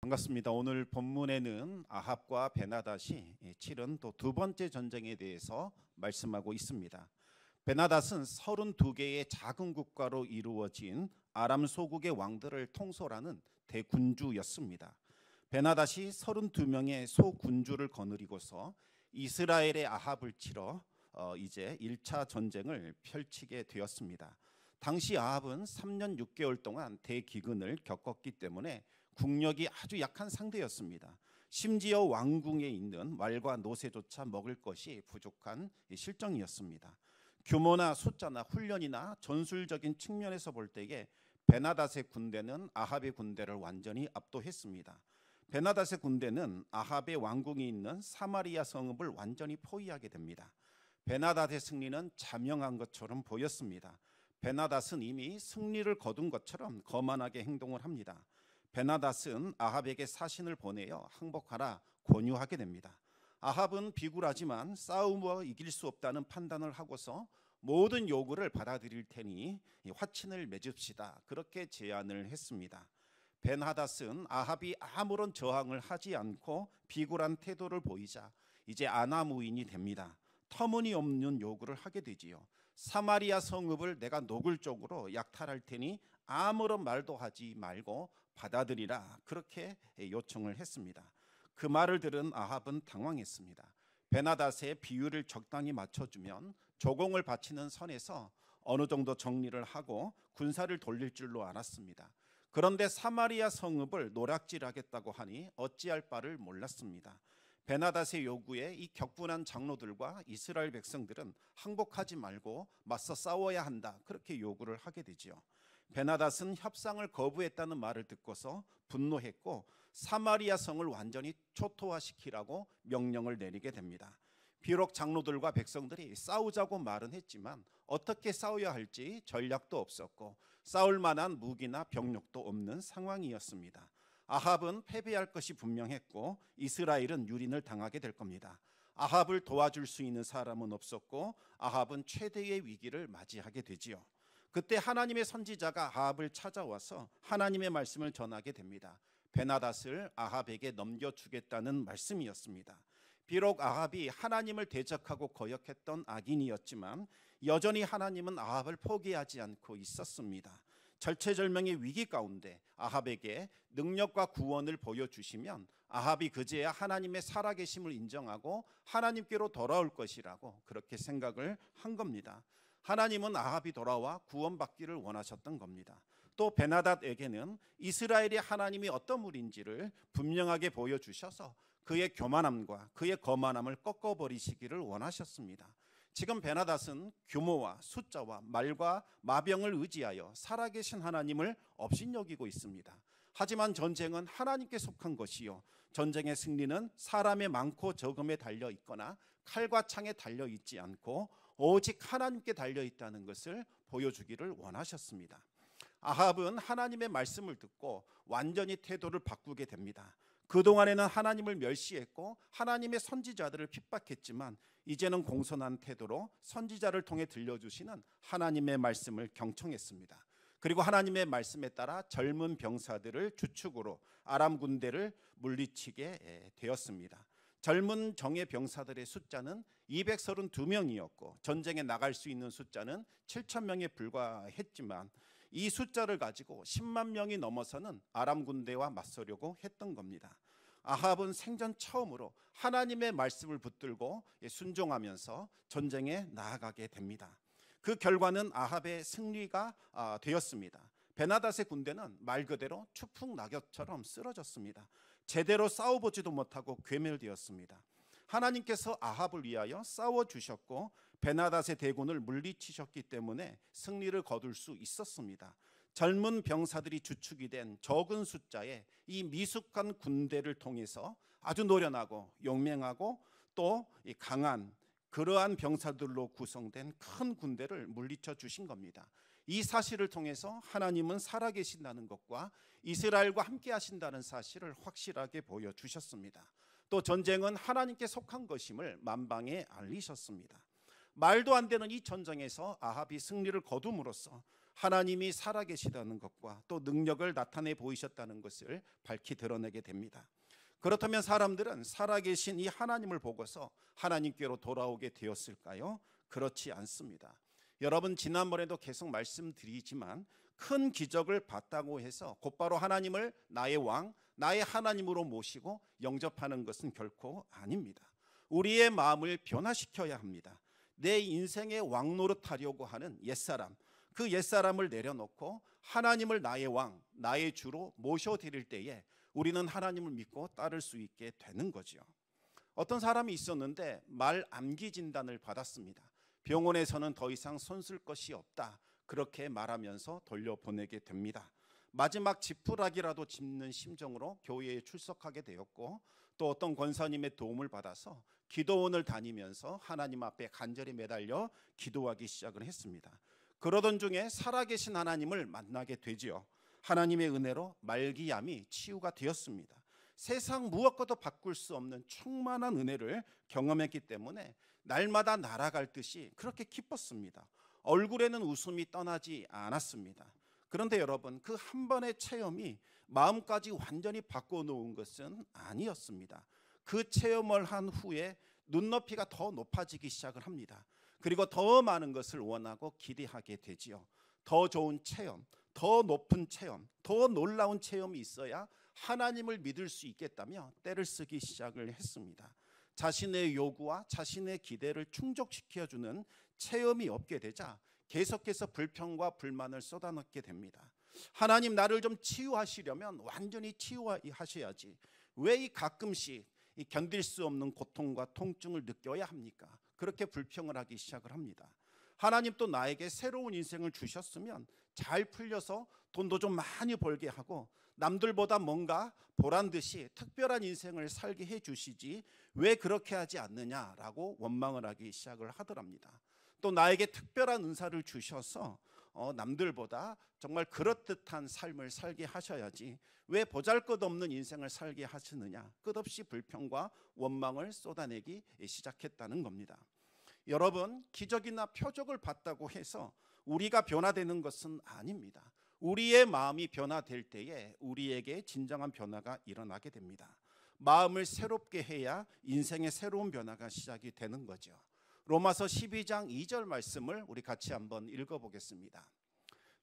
반갑습니다. 오늘 본문에는 아합과 베나닷이 치른 또 두 번째 전쟁에 대해서 말씀하고 있습니다. 베나닷은 32개의 작은 국가로 이루어진 아람 소국의 왕들을 통솔하는 대군주였습니다. 베나닷이 32명의 소군주를 거느리고서 이스라엘의 아합을 치러 이제 1차 전쟁을 펼치게 되었습니다. 당시 아합은 3년 6개월 동안 대기근을 겪었기 때문에 국력이 아주 약한 상대였습니다. 심지어 왕궁에 있는 말과 노새조차 먹을 것이 부족한 실정이었습니다. 규모나 숫자나 훈련이나 전술적인 측면에서 볼 때에 베나닷의 군대는 아합의 군대를 완전히 압도했습니다. 베나닷의 군대는 아합의 왕궁이 있는 사마리아 성읍을 완전히 포위하게 됩니다. 베나닷의 승리는 자명한 것처럼 보였습니다. 베나닷은 이미 승리를 거둔 것처럼 거만하게 행동을 합니다. 베나닷은 아합에게 사신을 보내어 항복하라 권유하게 됩니다. 아합은 비굴하지만 싸움으로 이길 수 없다는 판단을 하고서 모든 요구를 받아들일 테니 화친을 맺읍시다, 그렇게 제안을 했습니다. 베나닷은 아합이 아무런 저항을 하지 않고 비굴한 태도를 보이자 이제 아나무인이 됩니다. 터무니없는 요구를 하게 되지요. 사마리아 성읍을 내가 노골적으로 약탈할 테니 아무런 말도 하지 말고 받아들이라, 그렇게 요청을 했습니다. 그 말을 들은 아합은 당황했습니다. 베나닷의 비유를 적당히 맞춰주면 조공을 바치는 선에서 어느 정도 정리를 하고 군사를 돌릴 줄로 알았습니다. 그런데 사마리아 성읍을 노략질하겠다고 하니 어찌할 바를 몰랐습니다. 베나닷의 요구에 이 격분한 장로들과 이스라엘 백성들은 항복하지 말고 맞서 싸워야 한다, 그렇게 요구를 하게 되지요. 베나닷은 협상을 거부했다는 말을 듣고서 분노했고 사마리아 성을 완전히 초토화시키라고 명령을 내리게 됩니다. 비록 장로들과 백성들이 싸우자고 말은 했지만 어떻게 싸워야 할지 전략도 없었고 싸울 만한 무기나 병력도 없는 상황이었습니다. 아합은 패배할 것이 분명했고 이스라엘은 유린을 당하게 될 겁니다. 아합을 도와줄 수 있는 사람은 없었고 아합은 최대의 위기를 맞이하게 되지요. 그때 하나님의 선지자가 아합을 찾아와서 하나님의 말씀을 전하게 됩니다. 베나닷을 아합에게 넘겨주겠다는 말씀이었습니다. 비록 아합이 하나님을 대적하고 거역했던 악인이었지만 여전히 하나님은 아합을 포기하지 않고 있었습니다. 절체절명의 위기 가운데 아합에게 능력과 구원을 보여주시면 아합이 그제야 하나님의 살아계심을 인정하고 하나님께로 돌아올 것이라고 그렇게 생각을 한 겁니다. 하나님은 아합이 돌아와 구원받기를 원하셨던 겁니다. 또 베나닷에게는 이스라엘의 하나님이 어떤 분인지를 분명하게 보여주셔서 그의 교만함과 그의 거만함을 꺾어버리시기를 원하셨습니다. 지금 베나닷은 규모와 숫자와 말과 마병을 의지하여 살아계신 하나님을 업신여기고 있습니다. 하지만 전쟁은 하나님께 속한 것이요, 전쟁의 승리는 사람의 많고 적음에 달려 있거나 칼과 창에 달려 있지 않고 오직 하나님께 달려 있다는 것을 보여주기를 원하셨습니다. 아합은 하나님의 말씀을 듣고 완전히 태도를 바꾸게 됩니다. 그동안에는 하나님을 멸시했고 하나님의 선지자들을 핍박했지만 이제는 공손한 태도로 선지자를 통해 들려주시는 하나님의 말씀을 경청했습니다. 그리고 하나님의 말씀에 따라 젊은 병사들을 주축으로 아람 군대를 물리치게 되었습니다. 젊은 정예 병사들의 숫자는 232명이었고 전쟁에 나갈 수 있는 숫자는 7,000명에 불과했지만 이 숫자를 가지고 10만 명이 넘어서는 아람 군대와 맞서려고 했던 겁니다. 아합은 생전 처음으로 하나님의 말씀을 붙들고 순종하면서 전쟁에 나아가게 됩니다. 그 결과는 아합의 승리가 되었습니다. 베나닷의 군대는 말 그대로 추풍 낙엽처럼 쓰러졌습니다. 제대로 싸워보지도 못하고 괴멸되었습니다. 하나님께서 아합을 위하여 싸워주셨고 베나닷의 대군을 물리치셨기 때문에 승리를 거둘 수 있었습니다. 젊은 병사들이 주축이 된 적은 숫자의 이 미숙한 군대를 통해서 아주 노련하고 용맹하고 또 강한 그러한 병사들로 구성된 큰 군대를 물리쳐 주신 겁니다. 이 사실을 통해서 하나님은 살아계신다는 것과 이스라엘과 함께 하신다는 사실을 확실하게 보여주셨습니다. 또 전쟁은 하나님께 속한 것임을 만방에 알리셨습니다. 말도 안 되는 이 전쟁에서 아합이 승리를 거둠으로써 하나님이 살아계시다는 것과 또 능력을 나타내 보이셨다는 것을 밝히 드러내게 됩니다. 그렇다면 사람들은 살아계신 이 하나님을 보고서 하나님께로 돌아오게 되었을까요? 그렇지 않습니다. 여러분, 지난번에도 계속 말씀드리지만 큰 기적을 봤다고 해서 곧바로 하나님을 나의 왕, 나의 하나님으로 모시고 영접하는 것은 결코 아닙니다. 우리의 마음을 변화시켜야 합니다. 내 인생의 왕 노릇하려고 하는 옛사람, 그 옛사람을 내려놓고 하나님을 나의 왕, 나의 주로 모셔드릴 때에 우리는 하나님을 믿고 따를 수 있게 되는 거죠. 어떤 사람이 있었는데 말 암기 진단을 받았습니다. 병원에서는 더 이상 손쓸 것이 없다, 그렇게 말하면서 돌려보내게 됩니다. 마지막 지푸라기라도 짚는 심정으로 교회에 출석하게 되었고, 또 어떤 권사님의 도움을 받아서 기도원을 다니면서 하나님 앞에 간절히 매달려 기도하기 시작을 했습니다. 그러던 중에 살아계신 하나님을 만나게 되지요. 하나님의 은혜로 말기암이 치유가 되었습니다. 세상 무엇과도 바꿀 수 없는 충만한 은혜를 경험했기 때문에 날마다 날아갈 듯이 그렇게 기뻤습니다. 얼굴에는 웃음이 떠나지 않았습니다. 그런데 여러분, 그 한 번의 체험이 마음까지 완전히 바꿔놓은 것은 아니었습니다. 그 체험을 한 후에 눈높이가 더 높아지기 시작을 합니다. 그리고 더 많은 것을 원하고 기대하게 되지요. 더 좋은 체험, 더 높은 체험, 더 놀라운 체험이 있어야 하나님을 믿을 수 있겠다며 때를 쓰기 시작을 했습니다. 자신의 요구와 자신의 기대를 충족시켜주는 체험이 없게 되자 계속해서 불평과 불만을 쏟아넣게 됩니다. 하나님, 나를 좀 치유하시려면 완전히 치유하셔야지, 왜 이 가끔씩 이 견딜 수 없는 고통과 통증을 느껴야 합니까? 그렇게 불평을 하기 시작을 합니다. 하나님, 또 나에게 새로운 인생을 주셨으면 잘 풀려서 돈도 좀 많이 벌게 하고 남들보다 뭔가 보란듯이 특별한 인생을 살게 해주시지 왜 그렇게 하지 않느냐라고 원망을 하기 시작을 하더랍니다. 또 나에게 특별한 은사를 주셔서 남들보다 정말 그럴듯한 삶을 살게 하셔야지 왜 보잘것없는 인생을 살게 하시느냐, 끝없이 불평과 원망을 쏟아내기 시작했다는 겁니다. 여러분, 기적이나 표적을 봤다고 해서 우리가 변화되는 것은 아닙니다. 우리의 마음이 변화될 때에 우리에게 진정한 변화가 일어나게 됩니다. 마음을 새롭게 해야 인생의 새로운 변화가 시작이 되는 거죠. 로마서 12장 2절 말씀을 우리 같이 한번 읽어보겠습니다.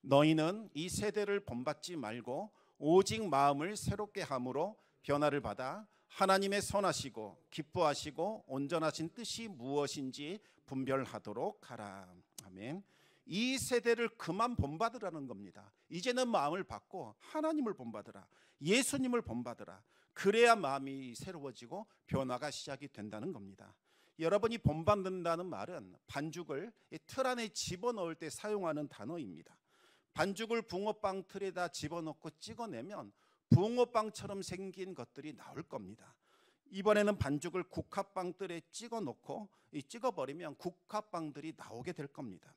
너희는 이 세대를 본받지 말고 오직 마음을 새롭게 함으로 변화를 받아 하나님의 선하시고 기뻐하시고 온전하신 뜻이 무엇인지 분별하도록 하라. 아멘. 이 세대를 그만 본받으라는 겁니다. 이제는 마음을 바꿔 하나님을 본받으라, 예수님을 본받으라. 그래야 마음이 새로워지고 변화가 시작이 된다는 겁니다. 여러분이 본받는다는 말은 반죽을 틀 안에 집어넣을 때 사용하는 단어입니다. 반죽을 붕어빵 틀에다 집어넣고 찍어내면 붕어빵처럼 생긴 것들이 나올 겁니다. 이번에는 반죽을 국화빵 틀에 찍어버리면 국화빵들이 나오게 될 겁니다.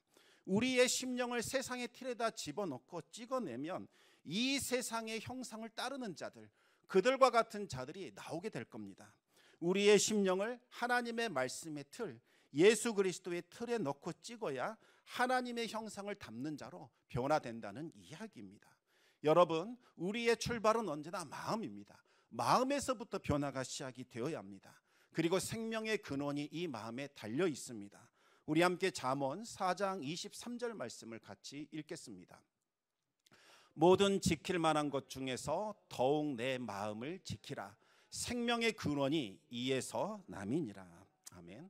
우리의 심령을 세상의 틀에다 집어넣고 찍어내면 이 세상의 형상을 따르는 자들, 그들과 같은 자들이 나오게 될 겁니다. 우리의 심령을 하나님의 말씀의 틀, 예수 그리스도의 틀에 넣고 찍어야 하나님의 형상을 담는 자로 변화된다는 이야기입니다. 여러분, 우리의 출발은 언제나 마음입니다. 마음에서부터 변화가 시작이 되어야 합니다. 그리고 생명의 근원이 이 마음에 달려 있습니다. 우리 함께 잠언 4장 23절 말씀을 같이 읽겠습니다. 모든 지킬 만한 것 중에서 더욱 내 마음을 지키라. 생명의 근원이 이에서 남이니라. 아멘.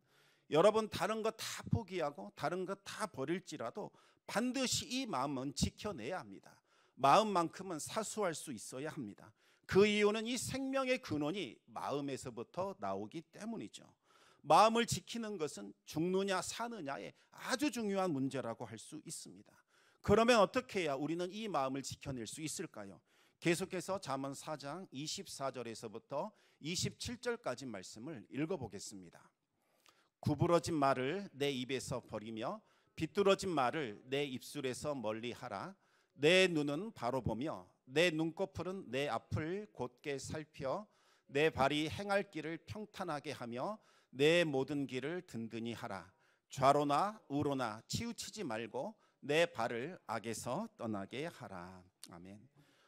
여러분, 다른 것 다 포기하고 다른 것 다 버릴지라도 반드시 이 마음은 지켜내야 합니다. 마음만큼은 사수할 수 있어야 합니다. 그 이유는 이 생명의 근원이 마음에서부터 나오기 때문이죠. 마음을 지키는 것은 죽느냐 사느냐의 아주 중요한 문제라고 할 수 있습니다. 그러면 어떻게 해야 우리는 이 마음을 지켜낼 수 있을까요? 계속해서 잠언 4장 24절에서부터 27절까지 말씀을 읽어보겠습니다. 구부러진 말을 내 입에서 버리며 비뚤어진 말을 내 입술에서 멀리하라. 내 눈은 바로 보며 내 눈꺼풀은 내 앞을 곧게 살펴 내 발이 행할 길을 평탄하게 하며 내 모든 길을 든든히 하라. 좌로나 우로나 치우치지 말고 내 발을 악에서 떠나게 하라. 아멘.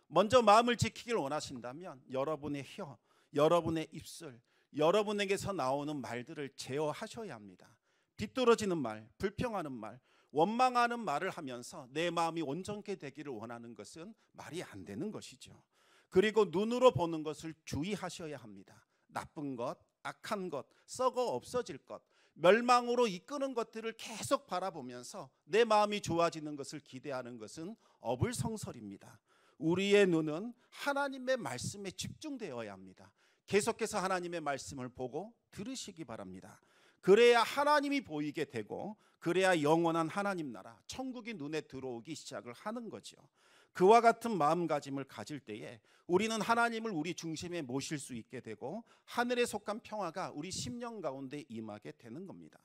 먼저 마음을 지키길 원하신다면 여러분의 혀, 여러분의 입술, 여러분에게서 나오는 말들을 제어하셔야 합니다. 비뚤어지는 말, 불평하는 말, 원망하는 말을 하면서 내 마음이 온전케 되기를 원하는 것은 말이 안 되는 것이죠. 그리고 눈으로 보는 것을 주의하셔야 합니다. 나쁜 것, 악한 것, 썩어 없어질 것, 멸망으로 이끄는 것들을 계속 바라보면서 내 마음이 좋아지는 것을 기대하는 것은 어불성설입니다. 우리의 눈은 하나님의 말씀에 집중되어야 합니다. 계속해서 하나님의 말씀을 보고 들으시기 바랍니다. 그래야 하나님이 보이게 되고, 그래야 영원한 하나님 나라, 천국이 눈에 들어오기 시작을 하는 거죠. 그와 같은 마음가짐을 가질 때에 우리는 하나님을 우리 중심에 모실 수 있게 되고, 하늘에 속한 평화가 우리 심령 가운데 임하게 되는 겁니다.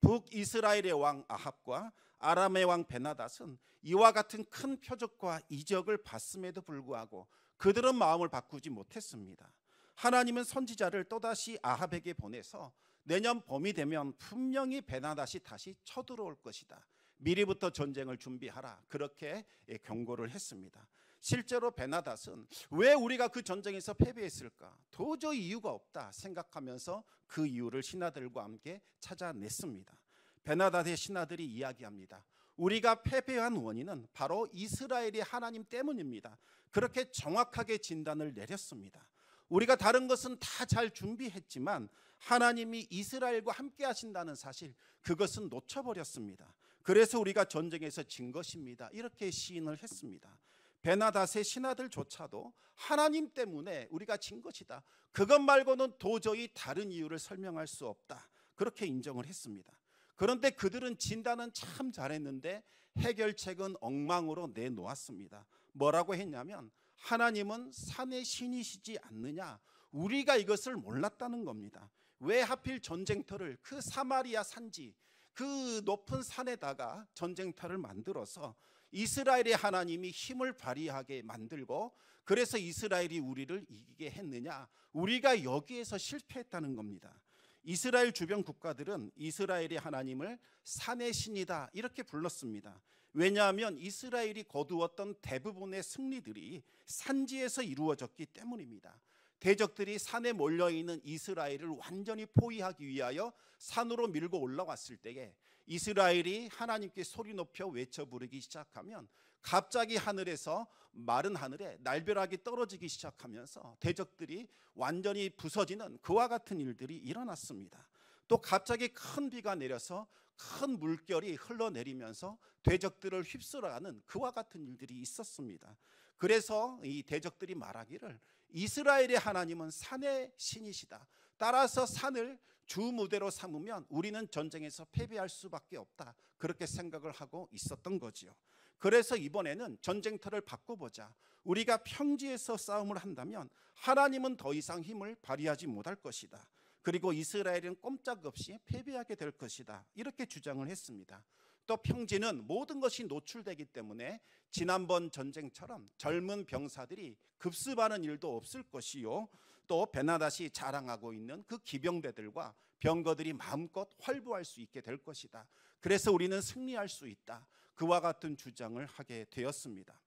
북이스라엘의 왕 아합과 아람의 왕 베나닷은 이와 같은 큰 표적과 이적을 봤음에도 불구하고 그들은 마음을 바꾸지 못했습니다. 하나님은 선지자를 또다시 아합에게 보내서 내년 봄이 되면 분명히 베나닷이 다시 쳐들어올 것이다, 미리부터 전쟁을 준비하라, 그렇게 경고를 했습니다. 실제로 베나닷은 왜 우리가 그 전쟁에서 패배했을까, 도저히 이유가 없다 생각하면서 그 이유를 신하들과 함께 찾아냈습니다. 베나닷의 신하들이 이야기합니다. 우리가 패배한 원인은 바로 이스라엘의 하나님 때문입니다. 그렇게 정확하게 진단을 내렸습니다. 우리가 다른 것은 다 잘 준비했지만 하나님이 이스라엘과 함께 하신다는 사실, 그것은 놓쳐버렸습니다. 그래서 우리가 전쟁에서 진 것입니다, 이렇게 시인을 했습니다. 베나닷의 신하들조차도 하나님 때문에 우리가 진 것이다, 그것 말고는 도저히 다른 이유를 설명할 수 없다, 그렇게 인정을 했습니다. 그런데 그들은 진단은 참 잘했는데 해결책은 엉망으로 내놓았습니다. 뭐라고 했냐면, 하나님은 산의 신이시지 않느냐, 우리가 이것을 몰랐다는 겁니다. 왜 하필 전쟁터를 그 사마리아 산지, 그 높은 산에다가 전쟁터를 만들어서 이스라엘의 하나님이 힘을 발휘하게 만들고, 그래서 이스라엘이 우리를 이기게 했느냐, 우리가 여기에서 실패했다는 겁니다. 이스라엘 주변 국가들은 이스라엘의 하나님을 산의 신이다 이렇게 불렀습니다. 왜냐하면 이스라엘이 거두었던 대부분의 승리들이 산지에서 이루어졌기 때문입니다. 대적들이 산에 몰려있는 이스라엘을 완전히 포위하기 위하여 산으로 밀고 올라왔을 때에 이스라엘이 하나님께 소리 높여 외쳐 부르기 시작하면 갑자기 하늘에서, 마른 하늘에 날벼락이 떨어지기 시작하면서 대적들이 완전히 부서지는 그와 같은 일들이 일어났습니다. 또 갑자기 큰 비가 내려서 큰 물결이 흘러내리면서 대적들을 휩쓸어가는 그와 같은 일들이 있었습니다. 그래서 이 대적들이 말하기를 이스라엘의 하나님은 산의 신이시다, 따라서 산을 주 무대로 삼으면 우리는 전쟁에서 패배할 수밖에 없다, 그렇게 생각을 하고 있었던 거지요. 그래서 이번에는 전쟁터를 바꿔보자, 우리가 평지에서 싸움을 한다면 하나님은 더 이상 힘을 발휘하지 못할 것이다, 그리고 이스라엘은 꼼짝없이 패배하게 될 것이다, 이렇게 주장을 했습니다. 또 평지는 모든 것이 노출되기 때문에 지난번 전쟁처럼 젊은 병사들이 급습하는 일도 없을 것이요, 또 베나닷이 자랑하고 있는 그 기병대들과 병거들이 마음껏 활보할 수 있게 될 것이다, 그래서 우리는 승리할 수 있다, 그와 같은 주장을 하게 되었습니다.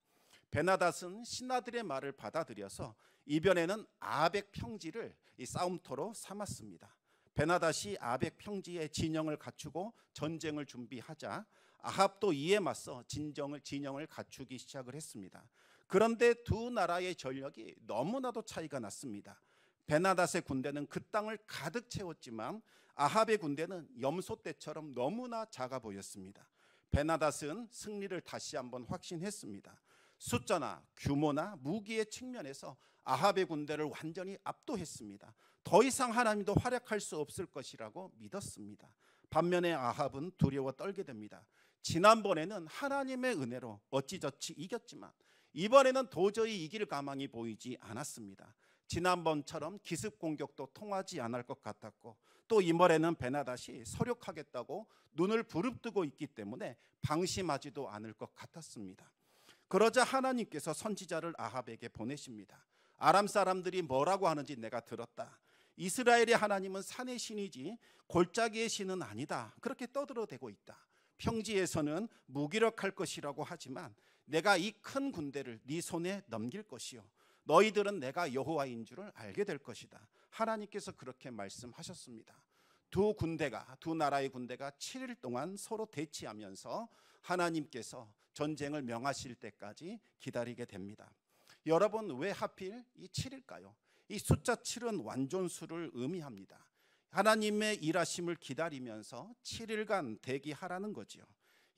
베나닷은 신하들의 말을 받아들여서 이번에는 아벡 평지를 이 싸움터로 삼았습니다. 베나닷이 아벡 평지에 진영을 갖추고 전쟁을 준비하자 아합도 이에 맞서 진영을 갖추기 시작을 했습니다. 그런데 두 나라의 전력이 너무나도 차이가 났습니다. 베나닷의 군대는 그 땅을 가득 채웠지만 아합의 군대는 염소떼처럼 너무나 작아 보였습니다. 베나닷은 승리를 다시 한번 확신했습니다. 숫자나 규모나 무기의 측면에서 아합의 군대를 완전히 압도했습니다. 더 이상 하나님도 활약할 수 없을 것이라고 믿었습니다. 반면에 아합은 두려워 떨게 됩니다. 지난번에는 하나님의 은혜로 어찌저찌 이겼지만 이번에는 도저히 이길 가망이 보이지 않았습니다. 지난번처럼 기습 공격도 통하지 않을 것 같았고, 또 이번에는 베나닷이 서력하겠다고 눈을 부릅뜨고 있기 때문에 방심하지도 않을 것 같았습니다. 그러자 하나님께서 선지자를 아합에게 보내십니다. 아람 사람들이 뭐라고 하는지 내가 들었다. 이스라엘의 하나님은 산의 신이지 골짜기의 신은 아니다, 그렇게 떠들어대고 있다. 평지에서는 무기력할 것이라고 하지만 내가 이 큰 군대를 네 손에 넘길 것이요 너희들은 내가 여호와인 줄을 알게 될 것이다. 하나님께서 그렇게 말씀하셨습니다. 두 나라의 군대가 7일 동안 서로 대치하면서 하나님께서 전쟁을 명하실 때까지 기다리게 됩니다. 여러분, 왜 하필 이 7일까요? 이 숫자 7은 완전수를 의미합니다. 하나님의 일하심을 기다리면서 7일간 대기하라는 거지요.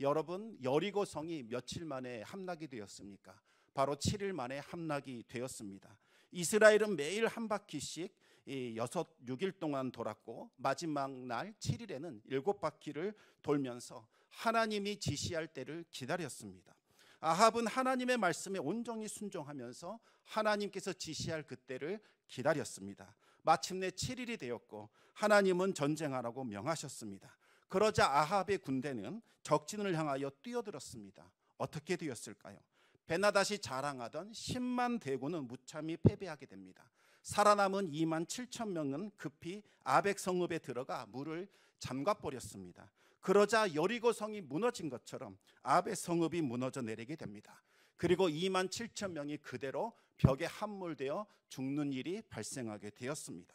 여러분, 여리고성이 며칠 만에 함락이 되었습니까? 바로 7일 만에 함락이 되었습니다. 이스라엘은 매일 한 바퀴씩 6일 동안 돌았고 마지막 날 7일에는 7바퀴를 돌면서 하나님이 지시할 때를 기다렸습니다. 아합은 하나님의 말씀에 온전히 순종하면서 하나님께서 지시할 그때를 기다렸습니다. 마침내 7일이 되었고 하나님은 전쟁하라고 명하셨습니다. 그러자 아합의 군대는 적진을 향하여 뛰어들었습니다. 어떻게 되었을까요? 베나닷이 자랑하던 10만 대군은 무참히 패배하게 됩니다. 살아남은 2만 7천 명은 급히 아벡 성읍에 들어가 물을 잠가버렸습니다. 그러자 여리고성이 무너진 것처럼 아벡 성읍이 무너져 내리게 됩니다. 그리고 2만 7천 명이 그대로 벽에 함몰되어 죽는 일이 발생하게 되었습니다.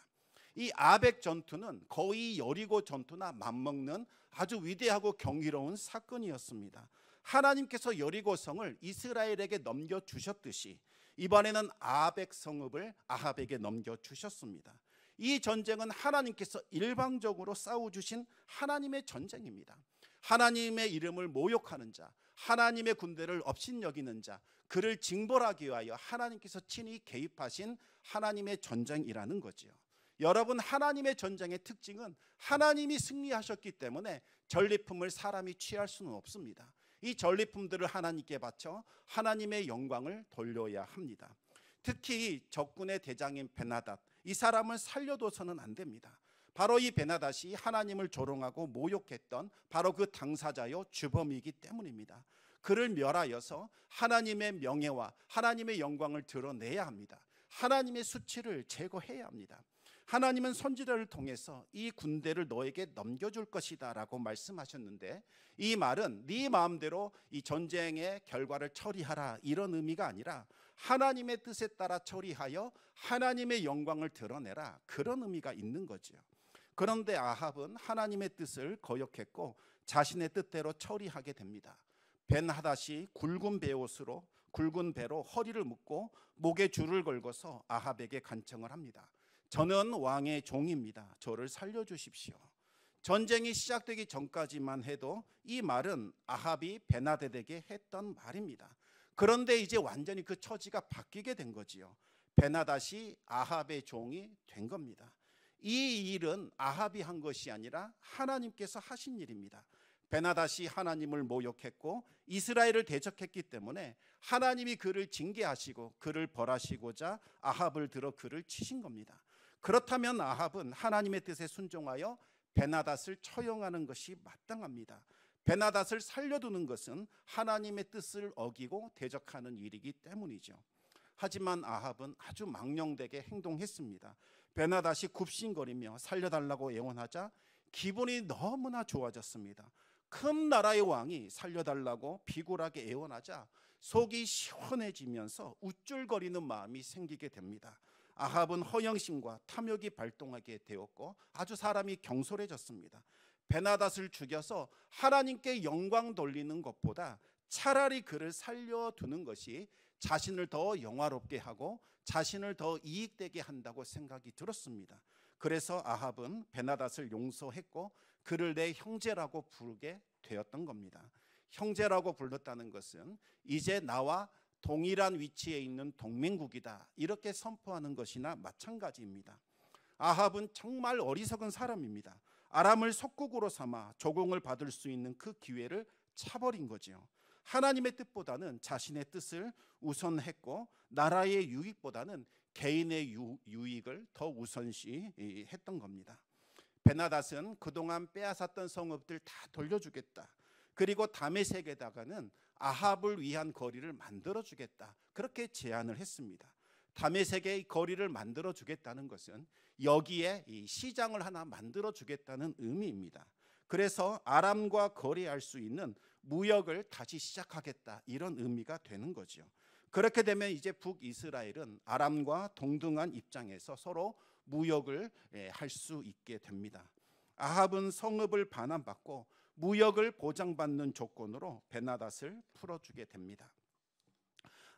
이 아벡 전투는 거의 여리고 전투나 맞먹는 아주 위대하고 경이로운 사건이었습니다. 하나님께서 여리고성을 이스라엘에게 넘겨주셨듯이 이번에는 아벡 성읍을 아합에게 넘겨주셨습니다. 이 전쟁은 하나님께서 일방적으로 싸워주신 하나님의 전쟁입니다. 하나님의 이름을 모욕하는 자, 하나님의 군대를 업신여기는 자, 그를 징벌하기 위하여 하나님께서 친히 개입하신 하나님의 전쟁이라는 거지요. 여러분, 하나님의 전쟁의 특징은 하나님이 승리하셨기 때문에 전리품을 사람이 취할 수는 없습니다. 이 전리품들을 하나님께 바쳐 하나님의 영광을 돌려야 합니다. 특히 적군의 대장인 베나닷, 이 사람을 살려둬서는 안 됩니다. 바로 이 베나닷이 하나님을 조롱하고 모욕했던 바로 그 당사자요 주범이기 때문입니다. 그를 멸하여서 하나님의 명예와 하나님의 영광을 드러내야 합니다. 하나님의 수치를 제거해야 합니다. 하나님은 선지자를 통해서 이 군대를 너에게 넘겨줄 것이다 라고 말씀하셨는데, 이 말은 네 마음대로 이 전쟁의 결과를 처리하라 이런 의미가 아니라 하나님의 뜻에 따라 처리하여 하나님의 영광을 드러내라, 그런 의미가 있는 거지요. 그런데 아합은 하나님의 뜻을 거역했고 자신의 뜻대로 처리하게 됩니다. 벤하닷이 굵은 배로 허리를 묶고 목에 줄을 걸고서 아합에게 간청을 합니다. 저는 왕의 종입니다. 저를 살려주십시오. 전쟁이 시작되기 전까지만 해도 이 말은 아합이 베나닷에게 했던 말입니다. 그런데 이제 완전히 그 처지가 바뀌게 된 거지요. 베나닷이 아합의 종이 된 겁니다. 이 일은 아합이 한 것이 아니라 하나님께서 하신 일입니다. 베나닷이 하나님을 모욕했고 이스라엘을 대적했기 때문에 하나님이 그를 징계하시고 그를 벌하시고자 아합을 들어 그를 치신 겁니다. 그렇다면 아합은 하나님의 뜻에 순종하여 베나닷을 처형하는 것이 마땅합니다. 베나닷을 살려두는 것은 하나님의 뜻을 어기고 대적하는 일이기 때문이죠. 하지만 아합은 아주 망령되게 행동했습니다. 베나닷이 굽신거리며 살려달라고 애원하자 기분이 너무나 좋아졌습니다. 큰 나라의 왕이 살려달라고 비굴하게 애원하자 속이 시원해지면서 우쭐거리는 마음이 생기게 됩니다. 아합은 허영심과 탐욕이 발동하게 되었고 아주 사람이 경솔해졌습니다. 베나닷을 죽여서 하나님께 영광 돌리는 것보다 차라리 그를 살려두는 것이 자신을 더 영화롭게 하고 자신을 더 이익되게 한다고 생각이 들었습니다. 그래서 아합은 베나닷을 용서했고 그를 내 형제라고 부르게 되었던 겁니다. 형제라고 불렀다는 것은 이제 나와 동일한 위치에 있는 동맹국이다 이렇게 선포하는 것이나 마찬가지입니다. 아합은 정말 어리석은 사람입니다. 아람을 속국으로 삼아 조공을 받을 수 있는 그 기회를 차버린 거지요. 하나님의 뜻보다는 자신의 뜻을 우선했고 나라의 유익보다는 개인의 유익을 더 우선시했던 겁니다. 베나닷은 그동안 빼앗았던 성읍들 다 돌려주겠다. 그리고 다메섹에다가는 아합을 위한 거리를 만들어주겠다. 그렇게 제안을 했습니다. 다메섹의 거리를 만들어주겠다는 것은 여기에 이 시장을 하나 만들어주겠다는 의미입니다. 그래서 아람과 거래할 수 있는 무역을 다시 시작하겠다, 이런 의미가 되는 거죠. 그렇게 되면 이제 북이스라엘은 아람과 동등한 입장에서 서로 무역을 할 수 있게 됩니다. 아합은 성읍을 반환받고 무역을 보장받는 조건으로 베나닷을 풀어주게 됩니다.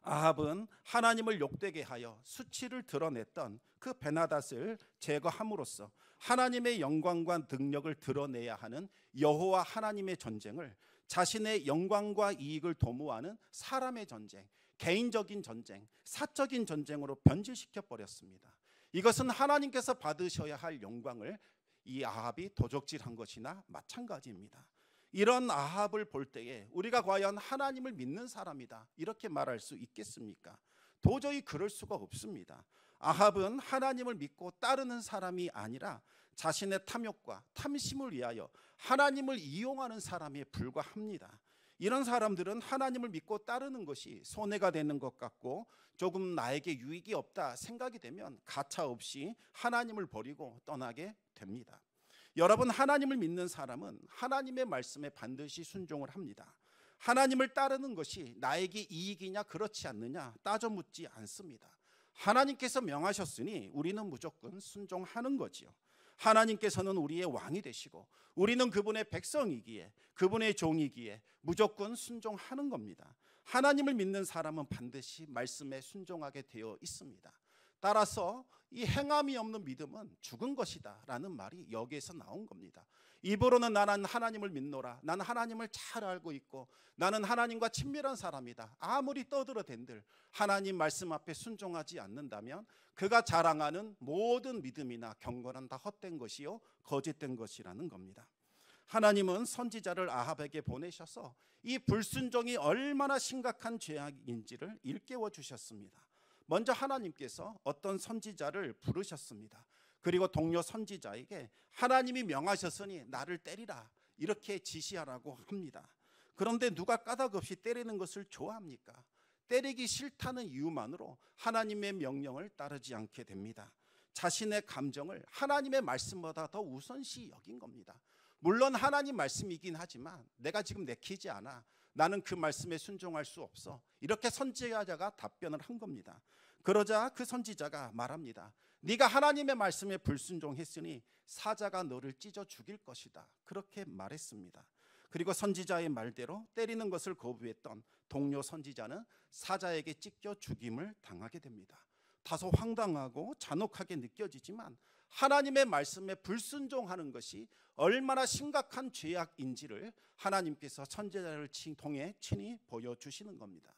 아합은 하나님을 욕되게 하여 수치를 드러냈던 그 베나닷을 제거함으로써 하나님의 영광과 능력을 드러내야 하는 여호와 하나님의 전쟁을 자신의 영광과 이익을 도모하는 사람의 전쟁, 개인적인 전쟁, 사적인 전쟁으로 변질시켜 버렸습니다. 이것은 하나님께서 받으셔야 할 영광을 이 아합이 도적질한 것이나 마찬가지입니다. 이런 아합을 볼 때에 우리가 과연 하나님을 믿는 사람이다, 이렇게 말할 수 있겠습니까? 도저히 그럴 수가 없습니다. 아합은 하나님을 믿고 따르는 사람이 아니라 자신의 탐욕과 탐심을 위하여 하나님을 이용하는 사람에 불과합니다. 이런 사람들은 하나님을 믿고 따르는 것이 손해가 되는 것 같고 조금 나에게 유익이 없다 생각이 되면 가차없이 하나님을 버리고 떠나게 됩니다. 여러분, 하나님을 믿는 사람은 하나님의 말씀에 반드시 순종을 합니다. 하나님을 따르는 것이 나에게 이익이냐 그렇지 않느냐 따져 묻지 않습니다. 하나님께서 명하셨으니 우리는 무조건 순종하는 거지요. 하나님께서는 우리의 왕이 되시고 우리는 그분의 백성이기에, 그분의 종이기에 무조건 순종하는 겁니다. 하나님을 믿는 사람은 반드시 말씀에 순종하게 되어 있습니다. 따라서 이 행함이 없는 믿음은 죽은 것이다 라는 말이 여기에서 나온 겁니다. 입으로는 나는 하나님을 믿노라, 나는 하나님을 잘 알고 있고 나는 하나님과 친밀한 사람이다, 아무리 떠들어댄들 하나님 말씀 앞에 순종하지 않는다면 그가 자랑하는 모든 믿음이나 경건은 다 헛된 것이요 거짓된 것이라는 겁니다. 하나님은 선지자를 아합에게 보내셔서 이 불순종이 얼마나 심각한 죄악인지를 일깨워 주셨습니다. 먼저 하나님께서 어떤 선지자를 부르셨습니다. 그리고 동료 선지자에게 하나님이 명하셨으니 나를 때리라, 이렇게 지시하라고 합니다. 그런데 누가 까닭없이 때리는 것을 좋아합니까? 때리기 싫다는 이유만으로 하나님의 명령을 따르지 않게 됩니다. 자신의 감정을 하나님의 말씀보다 더 우선시 여긴 겁니다. 물론 하나님 말씀이긴 하지만 내가 지금 내키지 않아, 나는 그 말씀에 순종할 수 없어, 이렇게 선지자가 답변을 한 겁니다. 그러자 그 선지자가 말합니다. 네가 하나님의 말씀에 불순종했으니 사자가 너를 찢어 죽일 것이다, 그렇게 말했습니다. 그리고 선지자의 말대로 때리는 것을 거부했던 동료 선지자는 사자에게 찢겨 죽임을 당하게 됩니다. 다소 황당하고 잔혹하게 느껴지지만 하나님의 말씀에 불순종하는 것이 얼마나 심각한 죄악인지를 하나님께서 선지자를 통해 친히 보여주시는 겁니다.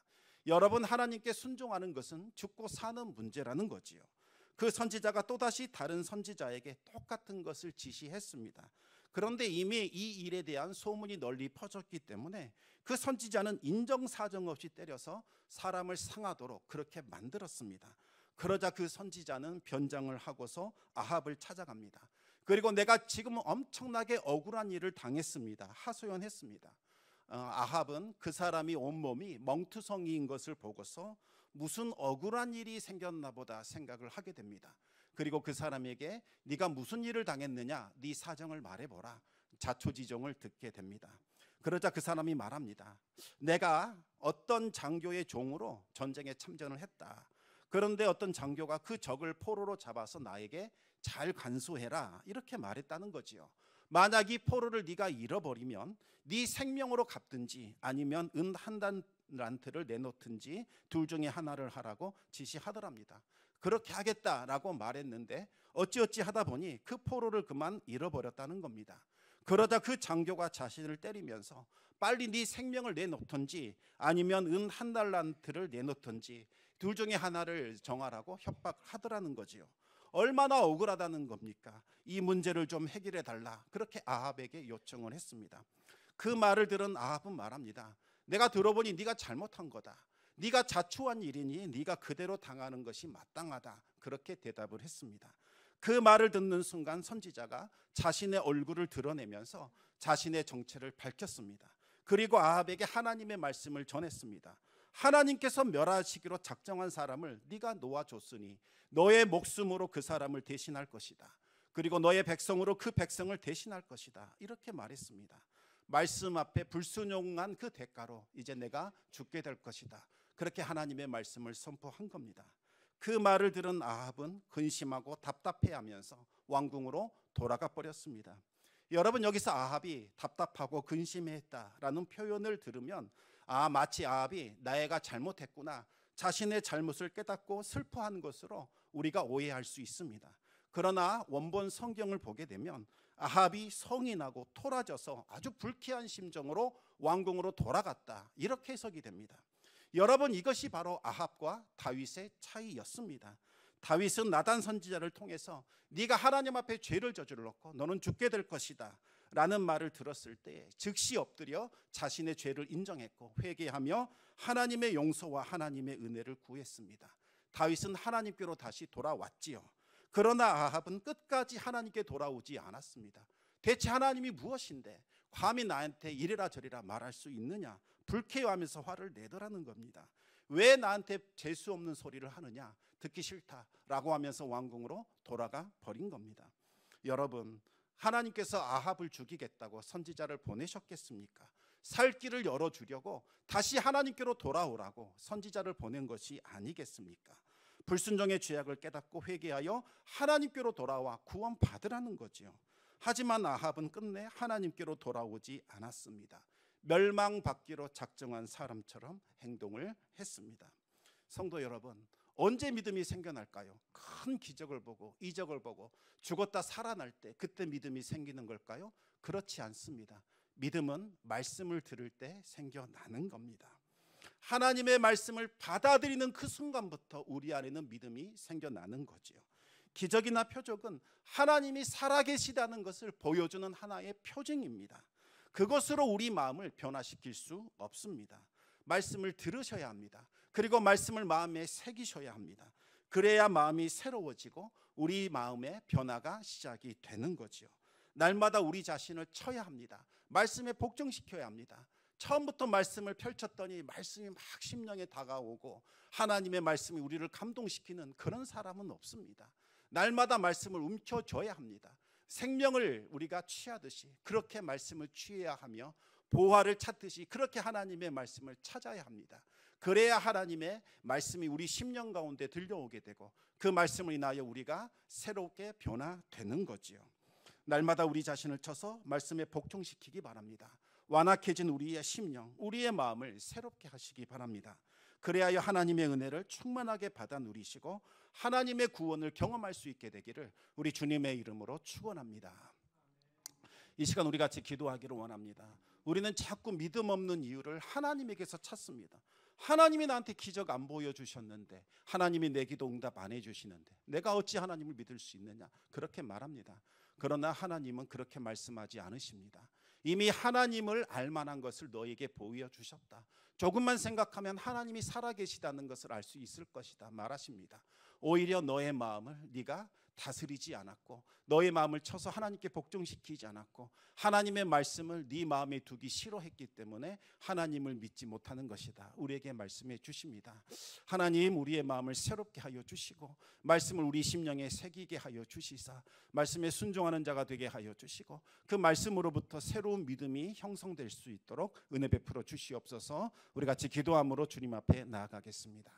여러분, 하나님께 순종하는 것은 죽고 사는 문제라는 거지요. 그 선지자가 또다시 다른 선지자에게 똑같은 것을 지시했습니다. 그런데 이미 이 일에 대한 소문이 널리 퍼졌기 때문에 그 선지자는 인정사정 없이 때려서 사람을 상하도록 그렇게 만들었습니다. 그러자 그 선지자는 변장을 하고서 아합을 찾아갑니다. 그리고 내가 지금 엄청나게 억울한 일을 당했습니다, 하소연했습니다. 아합은 그 사람이 온몸이 멍투성이인 것을 보고서 무슨 억울한 일이 생겼나 보다 생각을 하게 됩니다. 그리고 그 사람에게 네가 무슨 일을 당했느냐, 네 사정을 말해보라, 자초지종을 듣게 됩니다. 그러자 그 사람이 말합니다. 내가 어떤 장교의 종으로 전쟁에 참전을 했다. 그런데 어떤 장교가 그 적을 포로로 잡아서 나에게 잘 간수해라, 이렇게 말했다는 거지요. 만약 이 포로를 네가 잃어버리면 네 생명으로 갚든지 아니면 은 한 달란트를 내놓든지 둘 중에 하나를 하라고 지시하더랍니다. 그렇게 하겠다라고 말했는데 어찌어찌 하다 보니 그 포로를 그만 잃어버렸다는 겁니다. 그러자 그 장교가 자신을 때리면서 빨리 네 생명을 내놓든지 아니면 은 한 달란트를 내놓든지 둘 중에 하나를 정하라고 협박하더라는 거지요. 얼마나 억울하다는 겁니까? 이 문제를 좀 해결해 달라, 그렇게 아합에게 요청을 했습니다. 그 말을 들은 아합은 말합니다. 내가 들어보니 네가 잘못한 거다, 네가 자초한 일이니 네가 그대로 당하는 것이 마땅하다, 그렇게 대답을 했습니다. 그 말을 듣는 순간 선지자가 자신의 얼굴을 드러내면서 자신의 정체를 밝혔습니다. 그리고 아합에게 하나님의 말씀을 전했습니다. 하나님께서 멸하시기로 작정한 사람을 네가 놓아줬으니 너의 목숨으로 그 사람을 대신할 것이다. 그리고 너의 백성으로 그 백성을 대신할 것이다. 이렇게 말했습니다. 말씀 앞에 불순종한 그 대가로 이제 내가 죽게 될 것이다. 그렇게 하나님의 말씀을 선포한 겁니다. 그 말을 들은 아합은 근심하고 답답해하면서 왕궁으로 돌아가 버렸습니다. 여러분, 여기서 아합이 답답하고 근심했다라는 표현을 들으면 마치 아합이 나애가 잘못했구나, 자신의 잘못을 깨닫고 슬퍼한 것으로 우리가 오해할 수 있습니다. 그러나 원본 성경을 보게 되면 아합이 성이 나고 토라져서 아주 불쾌한 심정으로 왕궁으로 돌아갔다, 이렇게 해석이 됩니다. 여러분, 이것이 바로 아합과 다윗의 차이였습니다. 다윗은 나단 선지자를 통해서 네가 하나님 앞에 죄를 저질렀고 너는 죽게 될 것이다 라는 말을 들었을 때 즉시 엎드려 자신의 죄를 인정했고 회개하며 하나님의 용서와 하나님의 은혜를 구했습니다. 다윗은 하나님께로 다시 돌아왔지요. 그러나 아합은 끝까지 하나님께 돌아오지 않았습니다. 대체 하나님이 무엇인데 감히 나한테 이래라 저래라 말할 수 있느냐, 불쾌해하면서 화를 내더라는 겁니다. 왜 나한테 재수 없는 소리를 하느냐, 듣기 싫다라고 하면서 왕궁으로 돌아가 버린 겁니다. 여러분, 하나님께서 아합을 죽이겠다고 선지자를 보내셨겠습니까? 살 길을 열어주려고 다시 하나님께로 돌아오라고 선지자를 보낸 것이 아니겠습니까? 불순종의 죄악을 깨닫고 회개하여 하나님께로 돌아와 구원받으라는 거지요. 하지만 아합은 끝내 하나님께로 돌아오지 않았습니다. 멸망받기로 작정한 사람처럼 행동을 했습니다. 성도 여러분, 언제 믿음이 생겨날까요? 큰 기적을 보고 이적을 보고 죽었다 살아날 때 그때 믿음이 생기는 걸까요? 그렇지 않습니다. 믿음은 말씀을 들을 때 생겨나는 겁니다. 하나님의 말씀을 받아들이는 그 순간부터 우리 안에는 믿음이 생겨나는 거지요. 기적이나 표적은 하나님이 살아계시다는 것을 보여주는 하나의 표징입니다. 그것으로 우리 마음을 변화시킬 수 없습니다. 말씀을 들으셔야 합니다. 그리고 말씀을 마음에 새기셔야 합니다. 그래야 마음이 새로워지고 우리 마음의 변화가 시작이 되는 거죠. 날마다 우리 자신을 쳐야 합니다. 말씀에 복종시켜야 합니다. 처음부터 말씀을 펼쳤더니 말씀이 막 심령에 다가오고 하나님의 말씀이 우리를 감동시키는 그런 사람은 없습니다. 날마다 말씀을 움켜줘야 합니다. 생명을 우리가 취하듯이 그렇게 말씀을 취해야 하며 보화를 찾듯이 그렇게 하나님의 말씀을 찾아야 합니다. 그래야 하나님의 말씀이 우리 심령 가운데 들려오게 되고 그 말씀을 인하여 우리가 새롭게 변화되는 거지요. 날마다 우리 자신을 쳐서 말씀에 복종시키기 바랍니다. 완악해진 우리의 심령, 우리의 마음을 새롭게 하시기 바랍니다. 그래야 하나님의 은혜를 충만하게 받아 누리시고 하나님의 구원을 경험할 수 있게 되기를 우리 주님의 이름으로 축원합니다. 이 시간 우리 같이 기도하기를 원합니다. 우리는 자꾸 믿음 없는 이유를 하나님에게서 찾습니다. 하나님이 나한테 기적 안 보여주셨는데, 하나님이 내 기도 응답 안 해주시는데 내가 어찌 하나님을 믿을 수 있느냐, 그렇게 말합니다. 그러나 하나님은 그렇게 말씀하지 않으십니다. 이미 하나님을 알만한 것을 너에게 보여주셨다. 조금만 생각하면 하나님이 살아계시다는 것을 알 수 있을 것이다 말하십니다. 오히려 너의 마음을 네가 다스리지 않았고 너의 마음을 쳐서 하나님께 복종시키지 않았고 하나님의 말씀을 네 마음에 두기 싫어했기 때문에 하나님을 믿지 못하는 것이다. 우리에게 말씀해 주십니다. 하나님, 우리의 마음을 새롭게 하여 주시고 말씀을 우리 심령에 새기게 하여 주시사 말씀에 순종하는 자가 되게 하여 주시고 그 말씀으로부터 새로운 믿음이 형성될 수 있도록 은혜 베풀어 주시옵소서. 우리 같이 기도함으로 주님 앞에 나아가겠습니다.